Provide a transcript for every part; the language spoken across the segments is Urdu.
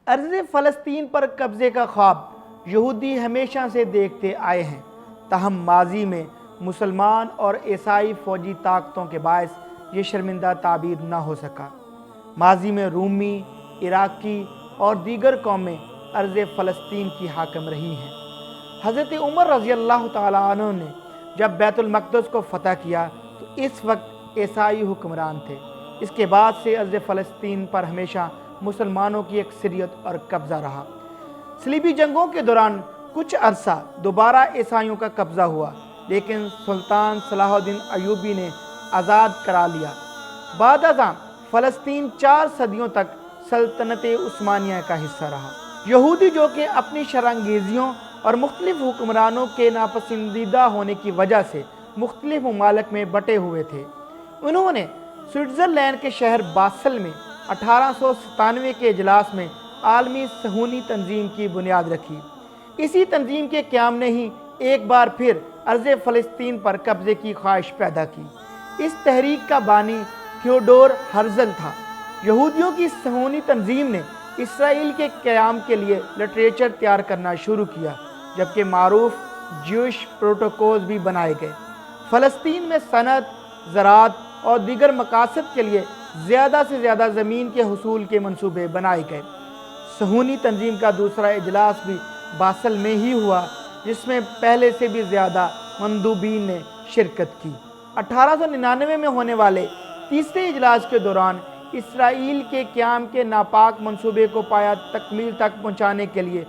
ارض فلسطین پر قبضے کا خواب یہودی ہمیشہ سے دیکھتے آئے ہیں، تاہم ماضی میں مسلمان اور عیسائی فوجی طاقتوں کے باعث یہ شرمندہ تعبیر نہ ہو سکا۔ ماضی میں رومی، عراقی اور دیگر قومیں ارض فلسطین کی حاکم رہی ہیں۔ حضرت عمر رضی اللہ تعالیٰ عنہ نے جب بیت المقدس کو فتح کیا تو اس وقت عیسائی حکمران تھے۔ اس کے بعد سے ارض فلسطین پر ہمیشہ مسلمانوں کی اکثریت اور قبضہ رہا۔ صلیبی جنگوں کے دوران کچھ عرصہ دوبارہ عیسائیوں کا قبضہ ہوا، لیکن سلطان صلاح الدین ایوبی نے آزاد کرا لیا۔ بعد ازاں فلسطین 4 صدیوں تک سلطنت عثمانیہ کا حصہ رہا۔ یہودی جو کہ اپنی شرانگیزیوں اور مختلف حکمرانوں کے ناپسندیدہ ہونے کی وجہ سے مختلف ممالک میں بٹے ہوئے تھے، انہوں نے سوئٹزرلینڈ کے شہر باسل میں 1897 کے اجلاس میں عالمی صہیونی تنظیم کی بنیاد رکھی۔ اسی تنظیم کے قیام نے ہی ایک بار پھر ارض فلسطین پر قبضے کی خواہش پیدا کی۔ اس تحریک کا بانی تھیوڈور ہرزل تھا۔ یہودیوں کی صہیونی تنظیم نے اسرائیل کے قیام کے لیے لٹریچر تیار کرنا شروع کیا، جبکہ معروف جیوش پروٹوکولز بھی بنائے گئے۔ فلسطین میں صنعت، زراعت اور دیگر مقاصد کے لیے زیادہ سے زیادہ زمین کے حصول کے منصوبے بنائے گئے۔ صہیونی تنظیم کا دوسرا اجلاس بھی باسل میں ہی ہوا، جس میں پہلے سے بھی زیادہ مندوبین نے شرکت کی۔ 1899 میں ہونے والے تیسرے اجلاس کے دوران اسرائیل کے قیام کے ناپاک منصوبے کو پایہ تکمیل تک پہنچانے کے لیے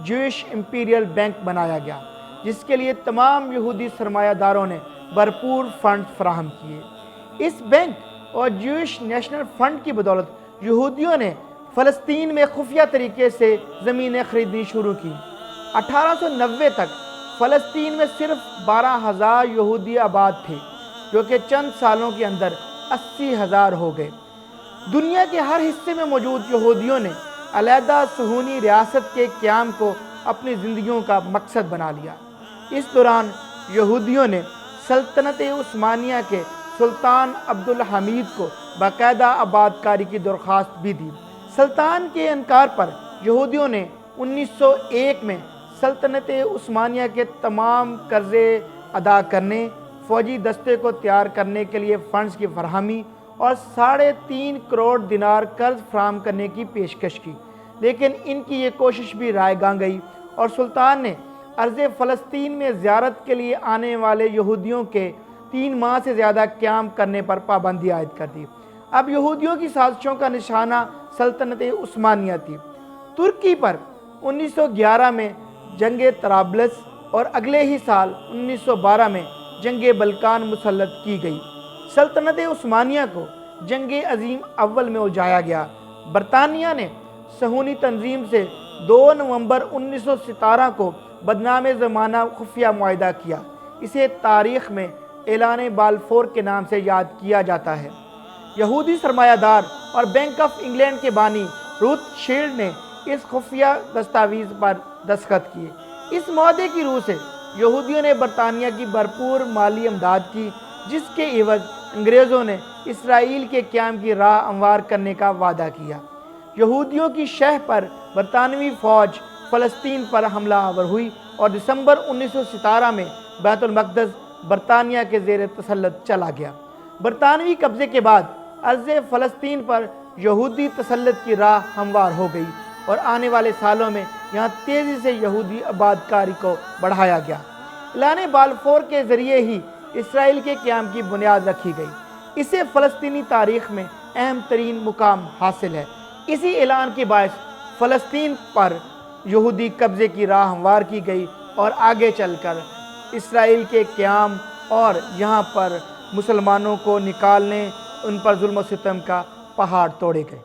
جوئش امپیریل بینک بنایا گیا، جس کے لیے تمام یہودی سرمایہ داروں نے بھرپور فنڈ فراہم کیے۔ اس بینک اور جوئش نیشنل فنڈ کی بدولت یہودیوں نے فلسطین میں خفیہ طریقے سے زمینیں خریدنی شروع کی۔ 1890 تک فلسطین میں صرف 12,000 یہودی آباد تھے، جو کہ چند سالوں کے اندر 80,000 ہو گئے۔ دنیا کے ہر حصے میں موجود یہودیوں نے علیحدہ صہیونی ریاست کے قیام کو اپنی زندگیوں کا مقصد بنا لیا۔ اس دوران یہودیوں نے سلطنت عثمانیہ کے سلطان عبدالحمید کو باقاعدہ آباد کاری کی درخواست بھی دی۔ سلطان کے انکار پر یہودیوں نے 1901 میں سلطنت عثمانیہ کے تمام قرضے ادا کرنے، فوجی دستے کو تیار کرنے کے لیے فنڈز کی فراہمی اور 3.5 کروڑ دینار قرض فراہم کرنے کی پیشکش کی، لیکن ان کی یہ کوشش بھی رائے گاں گئی اور سلطان نے ارض فلسطین میں زیارت کے لیے آنے والے یہودیوں کے 3 ماہ سے زیادہ قیام کرنے پر پابندی عائد کر دی۔ اب یہودیوں کی سازشوں کا نشانہ سلطنت عثمانیہ تھی۔ ترکی پر 1911 میں جنگ طرابلس اور اگلے ہی سال 1912 میں جنگ بلقان مسلط کی گئی۔ سلطنت عثمانیہ کو جنگ عظیم اول میں الجھایا گیا۔ برطانیہ نے صہیونی تنظیم سے 2 نومبر 1917 کو بدنام زمانہ خفیہ معاہدہ کیا۔ اسے تاریخ میں اعلان بالفور کے نام سے یاد کیا جاتا ہے۔ یہودی سرمایہ دار اور بینک آف انگلینڈ کے بانی روتھ شیلڈ نے اس خفیہ دستاویز پر دستخط کیے۔ اس معاہدے کی روح سے یہودیوں نے برطانیہ کی بھرپور مالی امداد کی، جس کے عوض انگریزوں نے اسرائیل کے قیام کی راہ ہموار کرنے کا وعدہ کیا۔ یہودیوں کی شہ پر برطانوی فوج فلسطین پر حملہ آور ہوئی اور دسمبر 1917 میں بیت المقدس برطانیہ کے زیر تسلط چلا گیا۔ برطانوی قبضے کے بعد ارض فلسطین پر یہودی تسلط کی راہ ہموار ہو گئی اور آنے والے سالوں میں یہاں تیزی سے یہودی آباد کاری کو بڑھایا گیا۔ اعلان بالفور کے ذریعے ہی اسرائیل کے قیام کی بنیاد رکھی گئی۔ اسے فلسطینی تاریخ میں اہم ترین مقام حاصل ہے۔ اسی اعلان کے باعث فلسطین پر یہودی قبضے کی راہ ہموار کی گئی اور آگے چل کر اسرائیل کے قیام اور یہاں پر مسلمانوں کو نکالنے، ان پر ظلم و ستم کا پہاڑ توڑے گئے۔